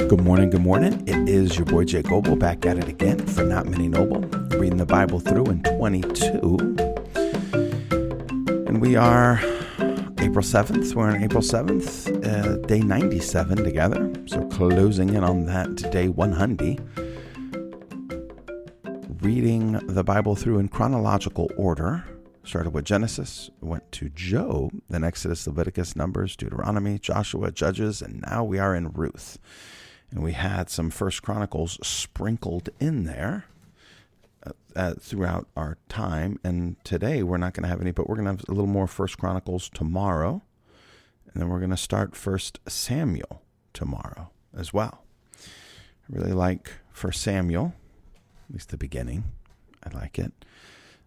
Good morning, good morning. It is your boy Jay Goble back at it again for Not Many Noble, reading the Bible through in 22. And we are April 7th. We're on April 7th, day 97 together. So closing in on that to day 100. Reading the Bible through in chronological order. Started with Genesis, went to Job, then Exodus, Leviticus, Numbers, Deuteronomy, Joshua, Judges, and now we are in Ruth. And we had some First Chronicles sprinkled in there throughout our time. And today we're not going to have any, but we're going to have a little more First Chronicles tomorrow. And then we're going to start First Samuel tomorrow as well. I really like First Samuel, at least the beginning. I like it.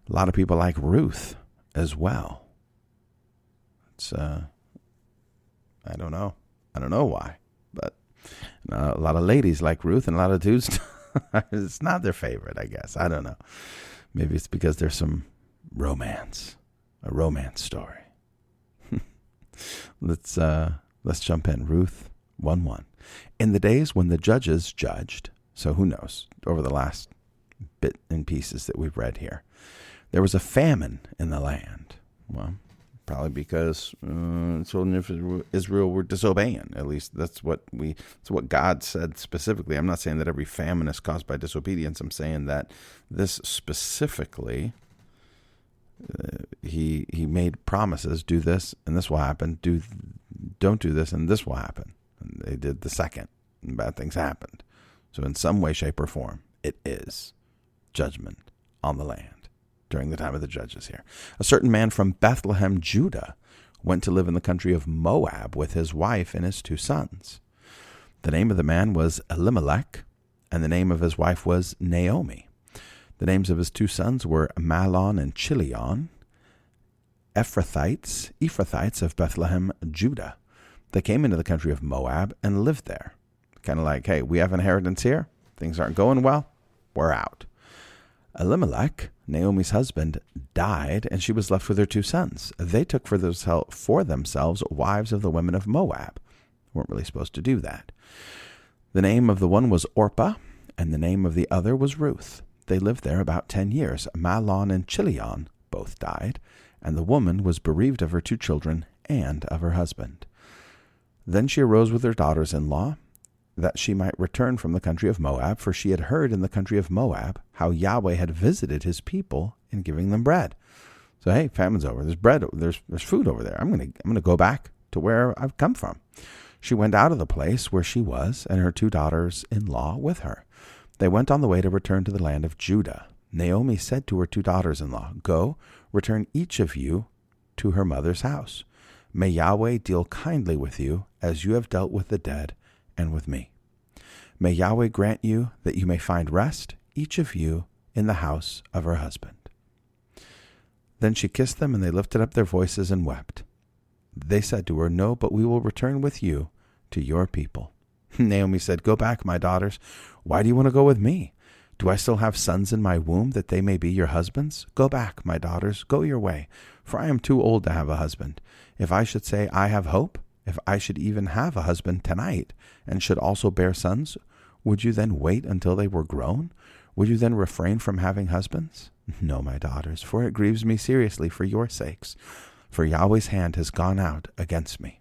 A lot of people like Ruth as well. It's I don't know why, but a lot of ladies like Ruth and a lot of dudes, it's not their favorite, I guess. I don't know. Maybe it's because there's some romance, a romance story. Let's jump in. Ruth 1:1. In the days when the judges judged, so who knows, over the last bit and pieces that we've read here, there was a famine in the land. Well, probably because children of Israel were disobeying. At least that's what God said specifically. I'm not saying that every famine is caused by disobedience. I'm saying that this specifically, he made promises. Do this, and this will happen. Don't do this, and this will happen. And they did the second, and bad things happened. So in some way, shape, or form, it is judgment on the land. During the time of the judges here. A certain man from Bethlehem, Judah, went to live in the country of Moab with his wife and his 2 sons. The name of the man was Elimelech, and the name of his wife was Naomi. The names of his 2 sons were Mahlon and Chilion, Ephrathites of Bethlehem, Judah. They came into the country of Moab and lived there. Kind of like, hey, we have inheritance here. Things aren't going well. We're out. Elimelech, Naomi's husband, died, and she was left with her 2 sons. They took for themselves wives of the women of Moab. Weren't really supposed to do that. The name of the one was Orpah, and the name of the other was Ruth. They lived there about 10 years. Mahlon and Chilion both died, and the woman was bereaved of her 2 children and of her husband. Then she arose with her daughters-in-law, that she might return from the country of Moab, for she had heard in the country of Moab how Yahweh had visited his people in giving them bread. So, hey, famine's over. There's bread. There's food over there. I'm gonna go back to where I've come from. She went out of the place where she was, and her 2 daughters-in-law with her. They went on the way to return to the land of Judah. Naomi said to her 2 daughters-in-law, "Go, return each of you to her mother's house. May Yahweh deal kindly with you as you have dealt with the dead and with me. May Yahweh grant you that you may find rest, each of you, in the house of her husband." Then she kissed them, and they lifted up their voices and wept. They said to her, "No, but we will return with you to your people." Naomi said, "Go back, my daughters. Why do you want to go with me? Do I still have sons in my womb that they may be your husbands? Go back, my daughters. Go your way, for I am too old to have a husband. If I should say I have hope, if I should even have a husband tonight, and should also bear sons, would you then wait until they were grown? Would you then refrain from having husbands? No, my daughters, for it grieves me seriously for your sakes, for Yahweh's hand has gone out against me."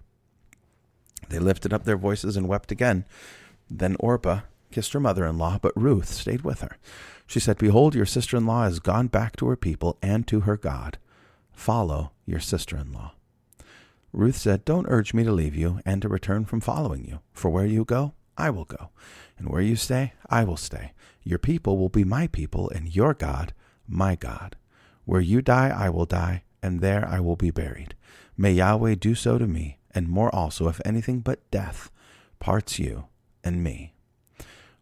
They lifted up their voices and wept again. Then Orpah kissed her mother-in-law, but Ruth stayed with her. She said, "Behold, your sister-in-law has gone back to her people and to her God. Follow your sister-in-law." Ruth said, "Don't urge me to leave you and to return from following you. For where you go, I will go. And where you stay, I will stay. Your people will be my people, and your God, my God. Where you die, I will die, and there I will be buried. May Yahweh do so to me, and more also, if anything but death parts you and me."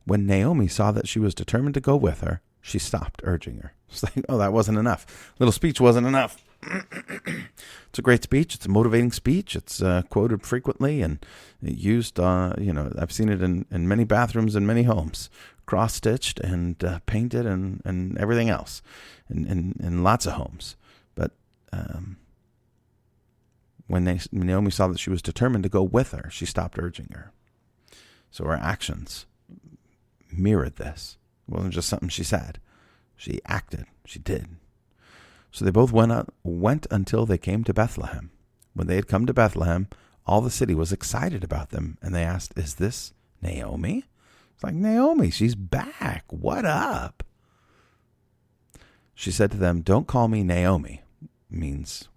When Naomi saw that she was determined to go with her, she stopped urging her. It's like, oh, that wasn't enough. Little speech wasn't enough. It's a great speech. It's a motivating speech. It's quoted frequently and used, I've seen it in many bathrooms in many homes, cross-stitched and painted and everything else in lots of homes. But when Naomi saw that she was determined to go with her, she stopped urging her. So her actions mirrored this. It wasn't just something she said. She acted. She did. So they both went until they came to Bethlehem. When they had come to Bethlehem, all the city was excited about them, and they asked, "Is this Naomi?" It's like, "Naomi, she's back. What up?" She said to them, "Don't call me Naomi," means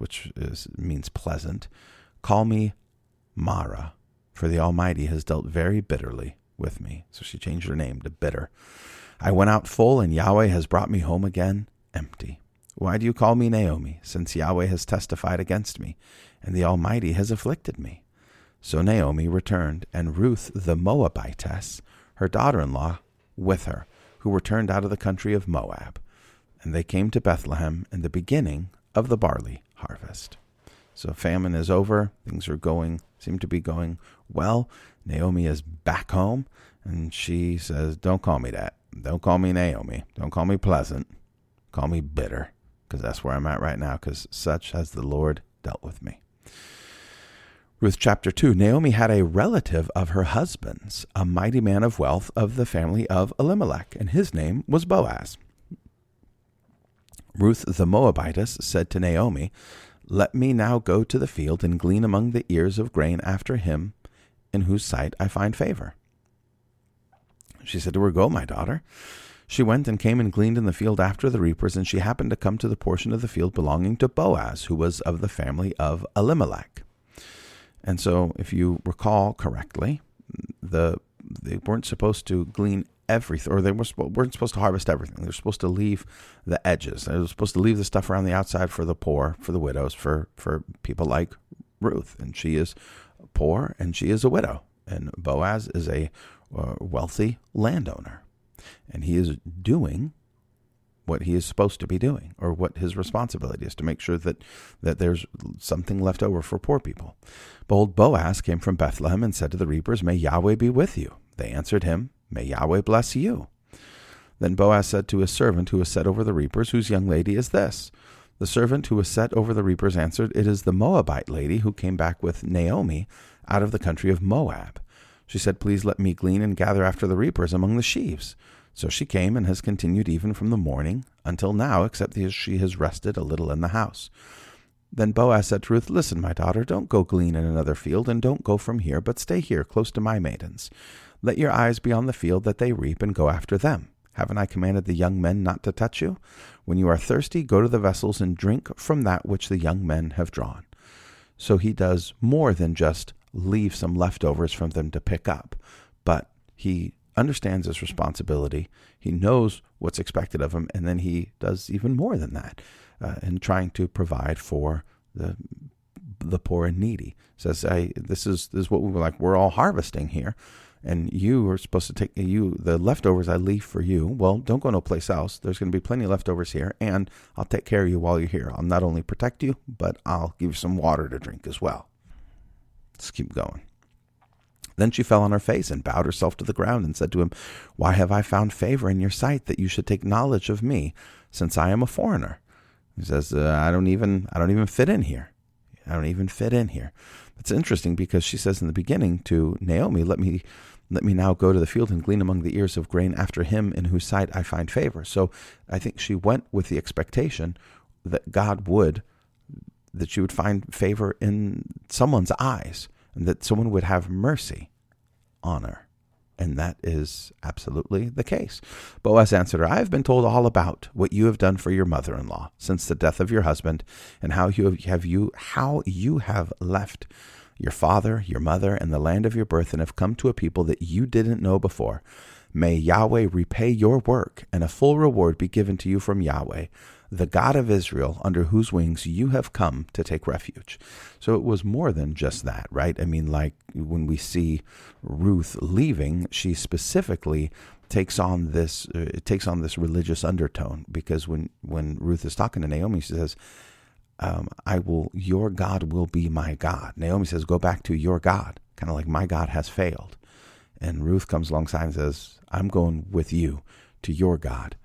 pleasant. "Call me Mara, for the Almighty has dealt very bitterly with me." So she changed her name to Bitter. "I went out full, and Yahweh has brought me home again empty. Why do you call me Naomi, since Yahweh has testified against me, and the Almighty has afflicted me?" So Naomi returned, and Ruth the Moabitess, her daughter-in-law, with her, who were turned out of the country of Moab. And they came to Bethlehem in the beginning of the barley harvest. So famine is over. Things seem to be going well. Naomi is back home, and she says, "Don't call me that. Don't call me Naomi. Don't call me pleasant. Call me bitter, because that's where I'm at right now, because such has the Lord dealt with me." Ruth chapter 2, Naomi had a relative of her husband's, a mighty man of wealth of the family of Elimelech, and his name was Boaz. Ruth the Moabitess said to Naomi, "Let me now go to the field and glean among the ears of grain after him in whose sight I find favor." She said to her, "Go, my daughter." She went and came and gleaned in the field after the reapers, and she happened to come to the portion of the field belonging to Boaz, who was of the family of Elimelech. And so, if you recall correctly, they weren't supposed to glean everything, or they weren't supposed to harvest everything. They were supposed to leave the edges. They were supposed to leave the stuff around the outside for the poor, for the widows, for people like Ruth. And she is poor, and she is a widow. And Boaz is a wealthy landowner. And he is doing what he is supposed to be doing, or what his responsibility is, to make sure that there's something left over for poor people. Behold, Boaz came from Bethlehem and said to the reapers, "May Yahweh be with you." They answered him, "May Yahweh bless you." Then Boaz said to his servant who was set over the reapers, "Whose young lady is this?" The servant who was set over the reapers answered, "It is the Moabite lady who came back with Naomi out of the country of Moab. She said, 'Please let me glean and gather after the reapers among the sheaves.' So she came and has continued even from the morning until now, except that she has rested a little in the house." Then Boaz said to Ruth, "Listen, my daughter, don't go glean in another field, and don't go from here, but stay here close to my maidens. Let your eyes be on the field that they reap, and go after them. Haven't I commanded the young men not to touch you? When you are thirsty, go to the vessels and drink from that which the young men have drawn." So he does more than just leave some leftovers from them to pick up, but he understands his responsibility. He knows what's expected of him, and then he does even more than that in trying to provide for the poor and needy. Says, "This is what we were like. We're all harvesting here, and you are supposed to take the leftovers I leave for you. Well, don't go no place else. There's going to be plenty of leftovers here, and I'll take care of you while you're here. I'll not only protect you, but I'll give you some water to drink as well." Let's keep going. Then she fell on her face and bowed herself to the ground and said to him, "Why have I found favor in your sight that you should take knowledge of me, since I am a foreigner?" He says, I don't even fit in here. I don't even fit in here. It's interesting because she says in the beginning to Naomi, let me now go to the field and glean among the ears of grain after him in whose sight I find favor. So I think she went with the expectation that that she would find favor in someone's eyes, and that someone would have mercy on her. And that is absolutely the case. Boaz answered her, "I have been told all about what you have done for your mother-in-law since the death of your husband, and how you have left your father, your mother, and the land of your birth, and have come to a people that you didn't know before. May Yahweh repay your work, and a full reward be given to you from Yahweh, the God of Israel, under whose wings you have come to take refuge." So it was more than just that, right? I mean, like when we see Ruth leaving, she specifically takes on this religious undertone, because when Ruth is talking to Naomi, she says, your God will be my God. Naomi says, "Go back to your God," kind of like my God has failed. And Ruth comes alongside and says, "I'm going with you to your God."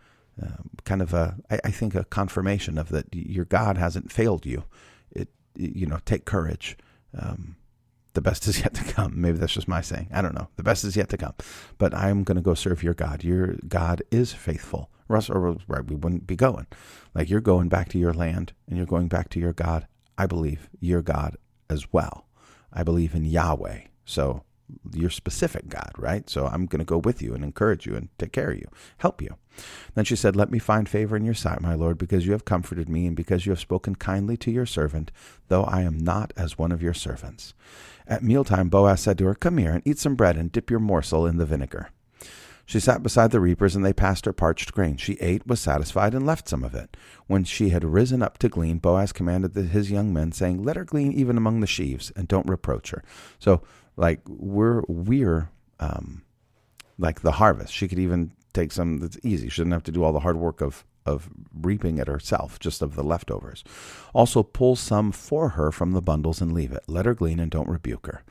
Kind of I think a confirmation of that your God hasn't failed you. Take courage. the best is yet to come. Maybe that's just my saying. I don't know. The best is yet to come. But I'm going to go serve your God. Your God is faithful. Or we wouldn't be going. Like, you're going back to your land and you're going back to your God. I believe your God as well. I believe in Yahweh. So your specific God, right? So I'm going to go with you and encourage you and take care of you, help you. Then she said, let me find favor in your sight, my Lord, because you have comforted me and because you have spoken kindly to your servant, though I am not as one of your servants. At mealtime, Boaz said to her, come here and eat some bread and dip your morsel in the vinegar. She sat beside the reapers, and they passed her parched grain. She ate, was satisfied, and left some of it. When she had risen up to glean, Boaz commanded his young men, saying, let her glean even among the sheaves, and don't reproach her. So, like, we're like the harvest. She could even take some that's easy. She doesn't have to do all the hard work of reaping it herself, just of the leftovers. Also pull some for her from the bundles and leave it. Let her glean and don't rebuke her.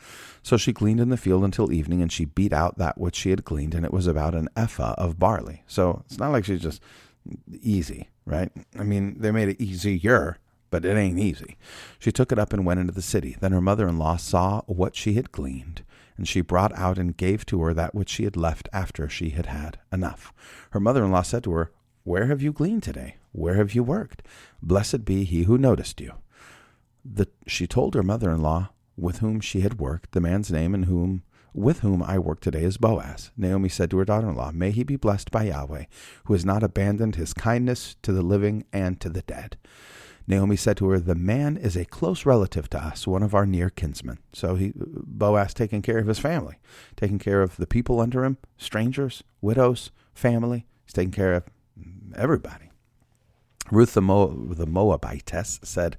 So she gleaned in the field until evening, and she beat out that which she had gleaned, and it was about an ephah of barley. So it's not like she's just easy, right? I mean, they made it easier, but it ain't easy. She took it up and went into the city. Then her mother-in-law saw what she had gleaned, and she brought out and gave to her that which she had left after she had had enough. Her mother-in-law said to her, where have you gleaned today? Where have you worked? Blessed be he who noticed you. She told her mother-in-law with whom she had worked, the man's name and with whom I work today is Boaz. Naomi said to her daughter-in-law, may he be blessed by Yahweh, who has not abandoned his kindness to the living and to the dead. Naomi said to her, the man is a close relative to us, one of our near kinsmen. So Boaz taking care of his family, taking care of the people under him, strangers, widows, family. He's taking care of everybody. Ruth the Moabitess said,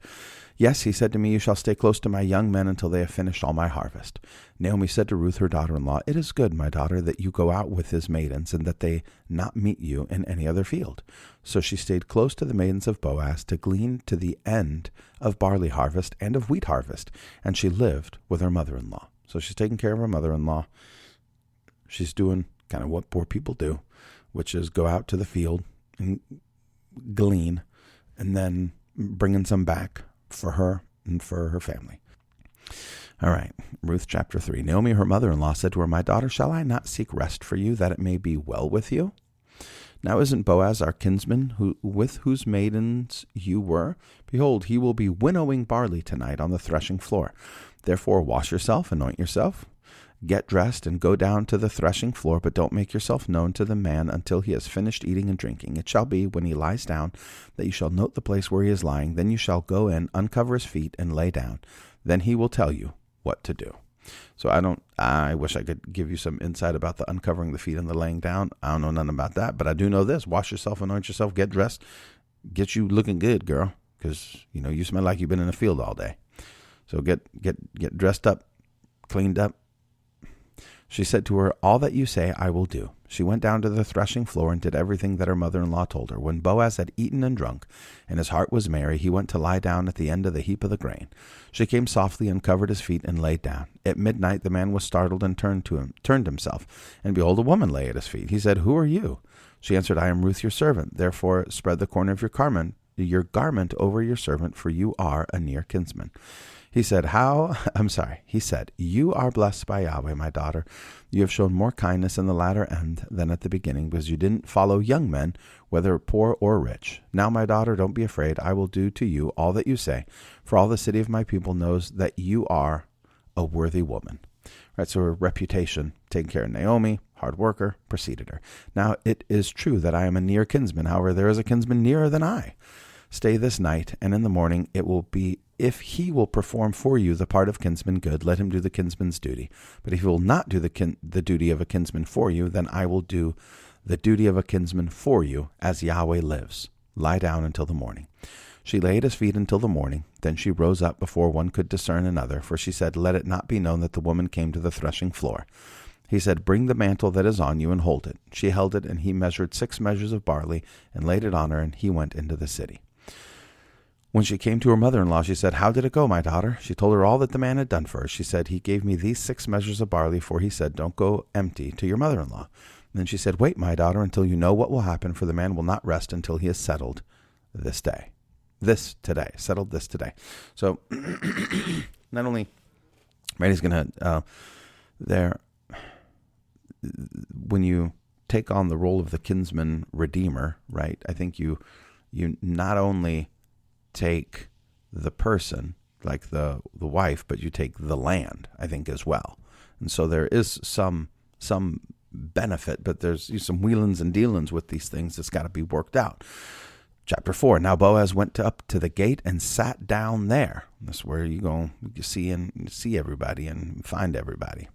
yes, he said to me, you shall stay close to my young men until they have finished all my harvest. Naomi said to Ruth, her daughter-in-law, it is good, my daughter, that you go out with his maidens, and that they not meet you in any other field. So she stayed close to the maidens of Boaz to glean to the end of barley harvest and of wheat harvest, and she lived with her mother-in-law. So she's taking care of her mother-in-law. She's doing kind of what poor people do, which is go out to the field and glean, and then bringing some back for her and for her family. All right, Ruth chapter 3. Naomi, her mother-in-law, said to her, my daughter, shall I not seek rest for you, that it may be well with you? Now isn't Boaz our kinsman, with whose maidens you were? Behold, he will be winnowing barley tonight on the threshing floor. Therefore wash yourself, anoint yourself, get dressed, and go down to the threshing floor, but don't make yourself known to the man until he has finished eating and drinking. It shall be, when he lies down, that you shall note the place where he is lying. Then you shall go in, uncover his feet, and lay down. Then he will tell you what to do. So I wish I could give you some insight about the uncovering the feet and the laying down. I don't know nothing about that, but I do know this. Wash yourself, anoint yourself, get dressed, get you looking good, girl, because, you smell like you've been in the field all day. So get dressed up, cleaned up. She said to her, all that you say I will do. She went down to the threshing floor and did everything that her mother-in-law told her. When Boaz had eaten and drunk, and his heart was merry, he went to lie down at the end of the heap of the grain. She came softly and covered his feet and laid down. At midnight the man was startled and turned himself, and behold, a woman lay at his feet. He said, who are you? She answered, I am Ruth your servant. Therefore spread the corner of your garment over your servant, for you are a near kinsman. He said, He said, you are blessed by Yahweh, my daughter. You have shown more kindness in the latter end than at the beginning, because you didn't follow young men, whether poor or rich. Now, my daughter, don't be afraid. I will do to you all that you say, for all the city of my people knows that you are a worthy woman. Right, so her reputation, taking care of Naomi, hard worker, preceded her. Now, it is true that I am a near kinsman. However, there is a kinsman nearer than I. Stay this night, and in the morning it will be, if he will perform for you the part of kinsman good, let him do the kinsman's duty. But if he will not do the duty of a kinsman for you, then I will do the duty of a kinsman for you, as Yahweh lives. Lie down until the morning. She lay at his feet until the morning. Then she rose up before one could discern another, for she said, let it not be known that the woman came to the threshing floor. He said, bring the mantle that is on you and hold it. She held it, and he measured 6 measures of barley and laid it on her, and he went into the city. When she came to her mother-in-law, she said, how did it go, my daughter? She told her all that the man had done for her. She said, he gave me these 6 measures of barley, for he said, don't go empty to your mother-in-law. And then she said, wait, my daughter, until you know what will happen, for the man will not rest until he has settled settled this today. So not only Right? He's going to, when you take on the role of the kinsman redeemer, right? I think you not only take the person, like the wife, but you take the land, I think, as well. And so there is some benefit, but there's some wheelings and dealings with these things that's got to be worked out. Chapter 4, now Boaz went up to the gate and sat down there. That's where you go, you see everybody and find everybody.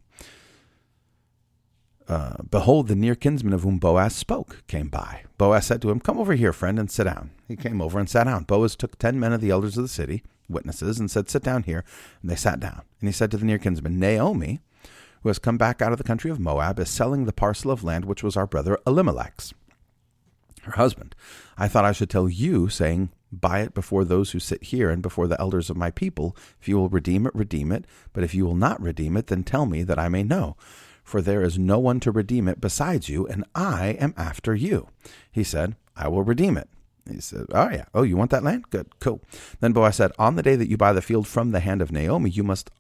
Behold, the near kinsman of whom Boaz spoke came by. Boaz said to him, come over here, friend, and sit down. He came over and sat down. Boaz took 10 men of the elders of the city, witnesses, and said, sit down here. And they sat down. And he said to the near kinsman, Naomi, who has come back out of the country of Moab, is selling the parcel of land which was our brother Elimelech's, her husband. I thought I should tell you, saying, buy it before those who sit here and before the elders of my people. If you will redeem it, redeem it. But if you will not redeem it, then tell me that I may know. For there is no one to redeem it besides you, and I am after you. He said, I will redeem it. He said, oh, yeah. Oh, you want that land? Good, cool. Then Boaz said, on the day that you buy the field from the hand of Naomi, you must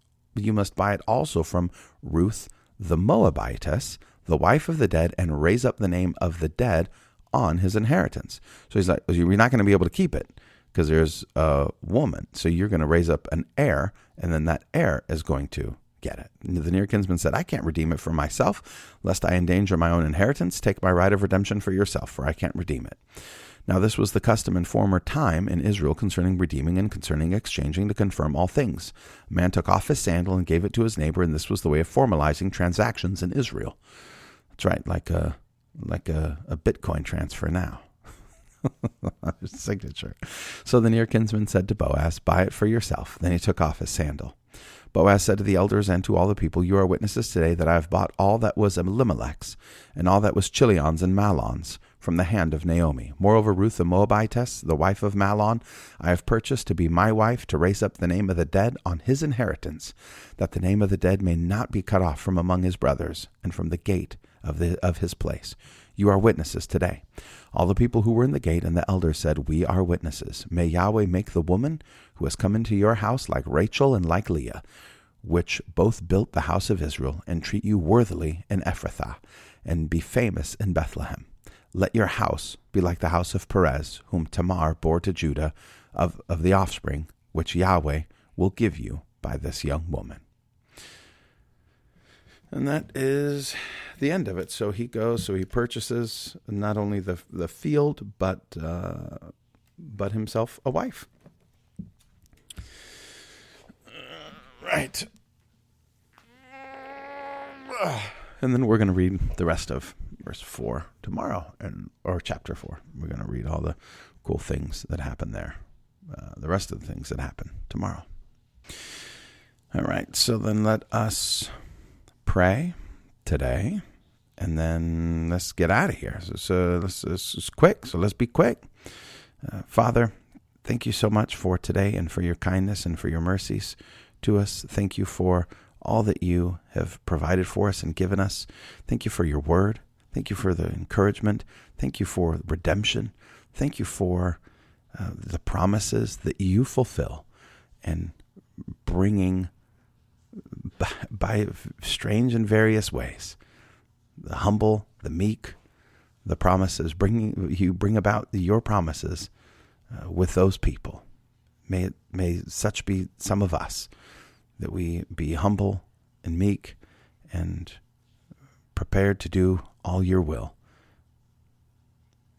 buy it also from Ruth the Moabitess, the wife of the dead, and raise up the name of the dead on his inheritance. So he's like, you're not going to be able to keep it because there's a woman. So you're going to raise up an heir, and then that heir is going to get it. And the near kinsman said, I can't redeem it for myself, lest I endanger my own inheritance. Take my right of redemption for yourself, for I can't redeem it. Now this was the custom in former time in Israel concerning redeeming and concerning exchanging to confirm all things. A man took off his sandal and gave it to his neighbor, and this was the way of formalizing transactions in Israel. That's right, like a Bitcoin transfer now. Signature. So the near kinsman said to Boaz, buy it for yourself. Then he took off his sandal. Boaz said to the elders and to all the people, you are witnesses today that I have bought all that was Elimelech's and all that was Chilion's and Mahlon's from the hand of Naomi. Moreover, Ruth the Moabitess, the wife of Mahlon, I have purchased to be my wife, to raise up the name of the dead on his inheritance, that the name of the dead may not be cut off from among his brothers and from the gate of his place. You are witnesses today. All the people who were in the gate and the elders said, we are witnesses. May Yahweh make the woman who has come into your house like Rachel and like Leah, which both built the house of Israel, and treat you worthily in Ephrathah, and be famous in Bethlehem. Let your house be like the house of Perez, whom Tamar bore to Judah, of the offspring which Yahweh will give you by this young woman. And that is the end of it. So he purchases not only the field, but himself a wife. Right. And then we're going to read the rest of verse 4 tomorrow, or chapter 4. We're going to read all the cool things that happen there. The rest of the things that happen tomorrow. All right. So then let us pray today, and then let's get out of here. So let's quick. So let's be quick. Father, thank you so much for today and for your kindness and for your mercies to us. Thank you for all that you have provided for us and given us. Thank you for your word. Thank you for the encouragement. Thank you for redemption. Thank you for the promises that you fulfill and bringing by strange and various ways. The humble, the meek, the promises, you bring about your promises with those people. May such be some of us, that we be humble and meek and prepared to do all your will.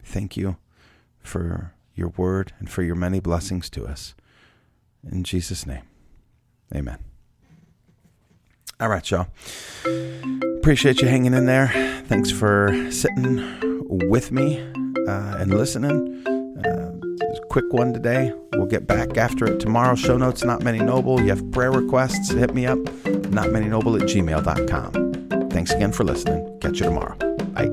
Thank you for your word and for your many blessings to us. In Jesus' name, amen. All right, y'all. Appreciate you hanging in there. Thanks for sitting with me and listening. Quick one today. We'll get back after it tomorrow. Show notes, Not Many Noble. You have prayer requests, hit me up, notmanynoble@gmail.com. Thanks again for listening. Catch you tomorrow. Bye.